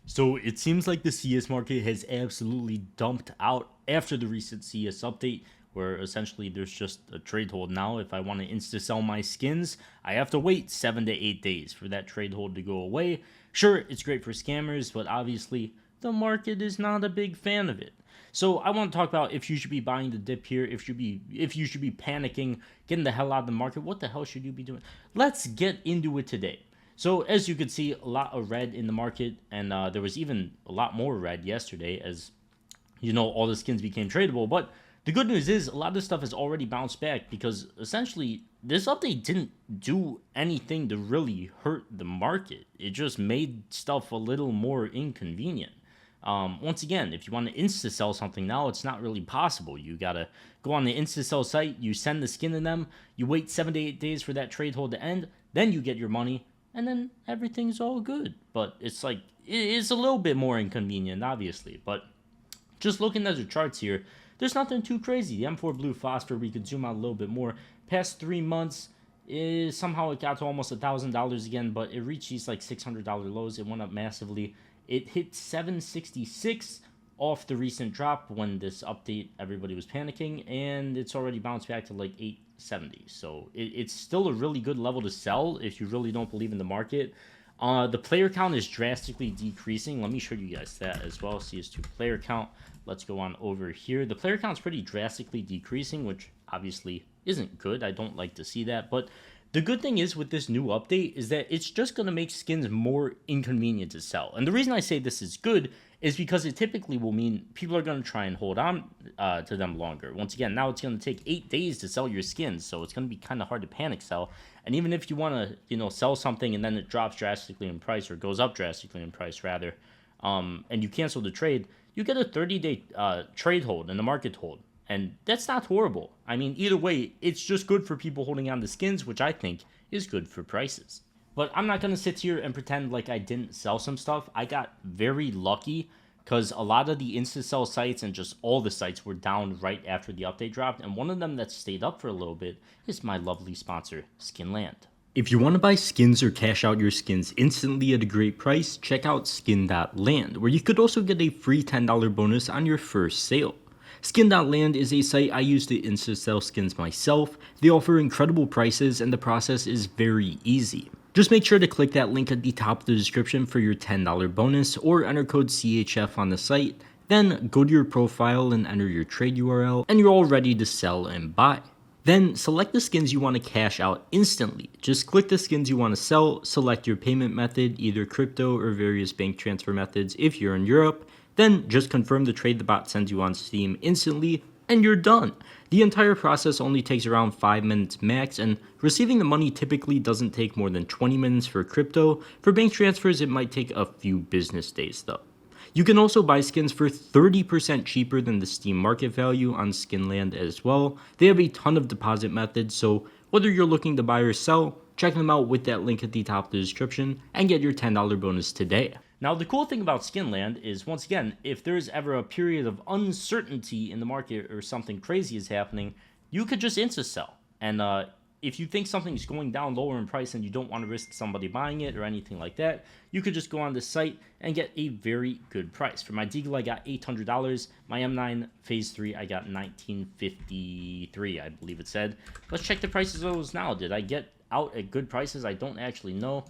So it seems like the CS market has absolutely dumped out after the recent CS update, where essentially there's just a trade hold now. If I want to insta sell my skins, I have to wait 7 to 8 days for that trade hold to go away. Sure, it's great for scammers, but obviously the market is not a big fan of it. So I want to talk about if you should be buying the dip here, if you should be panicking, getting the hell out of the market. What the hell should you be doing? Let's get into it today. So as you could see, a lot of red in the market, and there was even a lot more red yesterday, as all the skins became tradable. But the good news is a lot of this stuff has already bounced back because essentially this update didn't do anything to really hurt the market. It just made stuff a little more inconvenient. Once again, if you want to insta sell something now, it's not really possible. You gotta go on the insta sell site, you send the skin to them, you wait 7 to 8 days for that trade hold to end, then you get your money, and then everything's all good. But it's like it's a little bit more inconvenient, obviously. But just looking at the charts here, there's nothing too crazy. The M4 Blue Phosphor, we could zoom out a little bit more. Past 3 months, is somehow it got to almost $1,000 again, but it reached these like $600 lows. It went up massively. It hit 766 off the recent drop when this update everybody was panicking, and it's already bounced back to like 870. So it's still a really good level to sell if you really don't believe in the market. The player count is drastically decreasing. Let me show you guys that as well. CS2 player count. Let's go on over here. The player count is pretty drastically decreasing, which obviously isn't good. I don't like to see that. But the good thing is with this new update is that it's just going to make skins more inconvenient to sell. And the reason I say this is good is because it typically will mean people are going to try and hold on to them longer. Once again, now it's going to take 8 days to sell your skins, so it's going to be kind of hard to panic sell. And even if you want to, sell something and then it drops drastically in price or goes up drastically in price rather, and you cancel the trade, you get a 30-day trade hold and a market hold. And that's not horrible. I mean, either way, it's just good for people holding on to skins, which I think is good for prices. But I'm not going to sit here and pretend like I didn't sell some stuff. I got very lucky because a lot of the insta-sell sites and just all the sites were down right after the update dropped. And one of them that stayed up for a little bit is my lovely sponsor, Skinland. If you want to buy skins or cash out your skins instantly at a great price, check out skin.land, where you could also get a free $10 bonus on your first sale. Skin.land is a site I use to insta-sell skins myself. They offer incredible prices and the process is very easy. Just make sure to click that link at the top of the description for your $10 bonus or enter code CHF on the site. Then go to your profile and enter your trade URL and you're all ready to sell and buy. Then select the skins you want to cash out instantly. Just click the skins you want to sell, select your payment method, either crypto or various bank transfer methods if you're in Europe. Then just confirm the trade the bot sends you on Steam instantly, and you're done. The entire process only takes around 5 minutes max, and receiving the money typically doesn't take more than 20 minutes for crypto. For bank transfers, it might take a few business days though. You can also buy skins for 30% cheaper than the Steam market value on Skinland as well. They have a ton of deposit methods, so whether you're looking to buy or sell, check them out with that link at the top of the description and get your $10 bonus today. Now, the cool thing about Skinland is, once again, if there's ever a period of uncertainty in the market or something crazy is happening, you could just insta-sell. And if you think something's going down lower in price and you don't want to risk somebody buying it or anything like that, you could just go on this site and get a very good price. For my Deagle, I got $800. My M9 Phase 3, I got $19.53, I believe it said. Let's check the prices of those now. Did I get out at good prices? I don't actually know.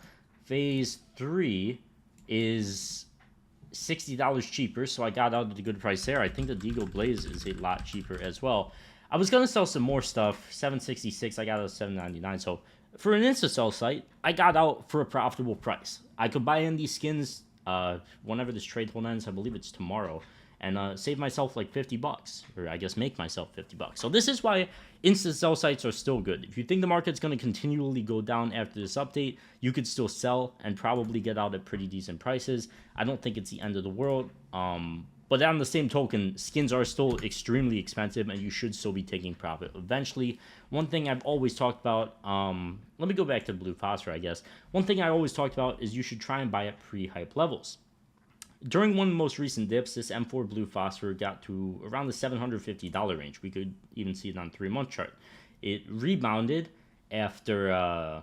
Phase 3 is $60 cheaper, so I got out at a good price there. I think the Deagle Blaze is a lot cheaper as well. I was gonna sell some more stuff. 766, I got out at 799. So for an insta-sell site, I got out for a profitable price. I could buy in these skins whenever this trade hold ends. I believe it's tomorrow, and save myself like 50 bucks, or I guess make myself 50 bucks. So this is why insta-sell sites are still good. If you think the market's going to continually go down after this update, you could still sell and probably get out at pretty decent prices. I don't think it's the end of the world. But on the same token, skins are still extremely expensive and you should still be taking profit eventually. One thing I've always talked about, let me go back to Blue Phosphor, I guess. One thing I always talked about is you should try and buy at pre-hype levels. During one of the most recent dips, this M4 Blue Phosphor got to around the $750 range. We could even see it on 3-month chart. It rebounded after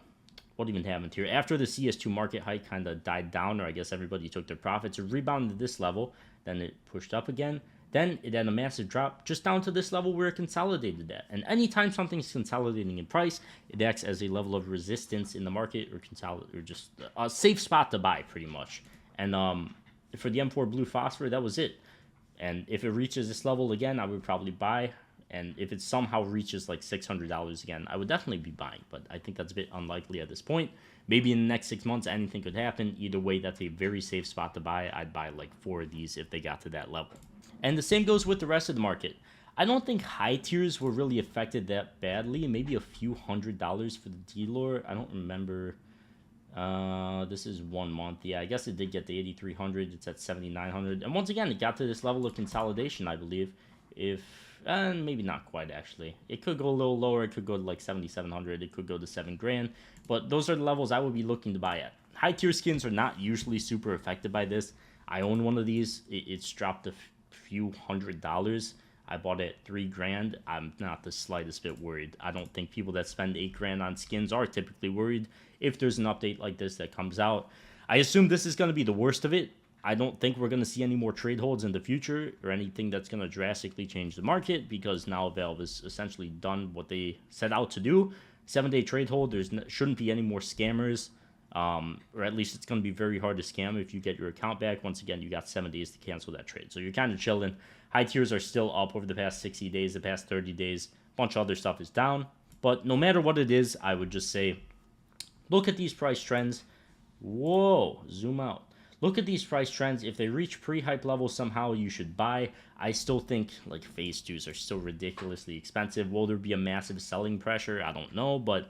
what even happened here? After the CS2 market hike kind of died down, or I guess everybody took their profits, it rebounded to this level, then it pushed up again. Then it had a massive drop just down to this level where it consolidated at. And anytime something's consolidating in price, it acts as a level of resistance in the market, or just a safe spot to buy, pretty much. And for the M4 Blue Phosphor, that was it. And if it reaches this level again, I would probably buy. And if it somehow reaches like $600 again, I would definitely be buying. But I think that's a bit unlikely at this point. Maybe in the next 6 months, anything could happen. Either way, that's a very safe spot to buy. I'd buy like 4 of these if they got to that level. And the same goes with the rest of the market. I don't think high tiers were really affected that badly. Maybe a few $100s for the D-Lore. I don't remember. This is 1 month. Yeah, I guess it did get to 8,300. It's at 7,900. And once again, it got to this level of consolidation, I believe. Maybe not quite, actually. It could go a little lower. It could go to like 7,700. It could go to 7 grand. But those are the levels I would be looking to buy at. High tier skins are not usually super affected by this. I own one of these. It's dropped a few $100s. I bought it at 3 grand. I'm not the slightest bit worried. I don't think people that spend 8 grand on skins are typically worried if there's an update like this that comes out. I assume this is going to be the worst of it. I don't think we're going to see any more trade holds in the future or anything that's going to drastically change the market, because now Valve has essentially done what they set out to do. 7-day trade hold. Shouldn't be any more scammers. Or at least it's going to be very hard to scam if you get your account back. Once again, you got 7 days to cancel that trade. So you're kind of chilling. High tiers are still up over the past 60 days, the past 30 days. A bunch of other stuff is down. But no matter what it is, I would just say, look at these price trends. Whoa, zoom out. Look at these price trends. If they reach pre-hype levels somehow, you should buy. I still think like phase 2s are still ridiculously expensive. Will there be a massive selling pressure? I don't know, but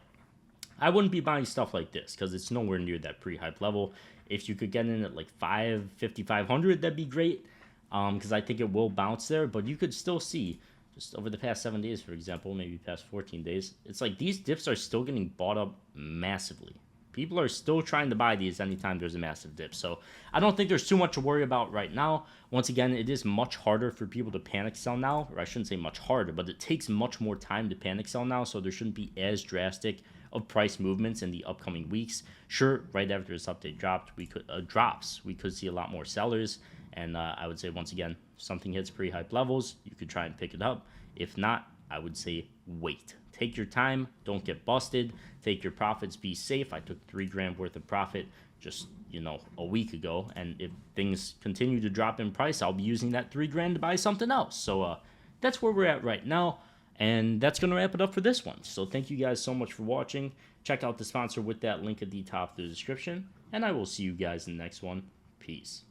I wouldn't be buying stuff like this because it's nowhere near that pre-hype level. If you could get in at like 5,500, that'd be great, because I think it will bounce there. But you could still see, just over the past 7 days, for example, maybe past 14 days, it's like these dips are still getting bought up massively. People are still trying to buy these anytime there's a massive dip. So I don't think there's too much to worry about right now. Once again, it is much harder for people to panic sell now. Or I shouldn't say much harder, but it takes much more time to panic sell now. So there shouldn't be as drastic of price movements in the upcoming weeks. Sure, right after this update drops, we could see a lot more sellers. And I would say, once again, if something hits pre-hype levels, you could try and pick it up. If not, I would say wait. Take your time. Don't get busted. Take your profits. Be safe. I took 3 grand worth of profit just, a week ago. And if things continue to drop in price, I'll be using that 3 grand to buy something else. So that's where we're at right now. And that's going to wrap it up for this one. So thank you guys so much for watching. Check out the sponsor with that link at the top of the description. And I will see you guys in the next one. Peace.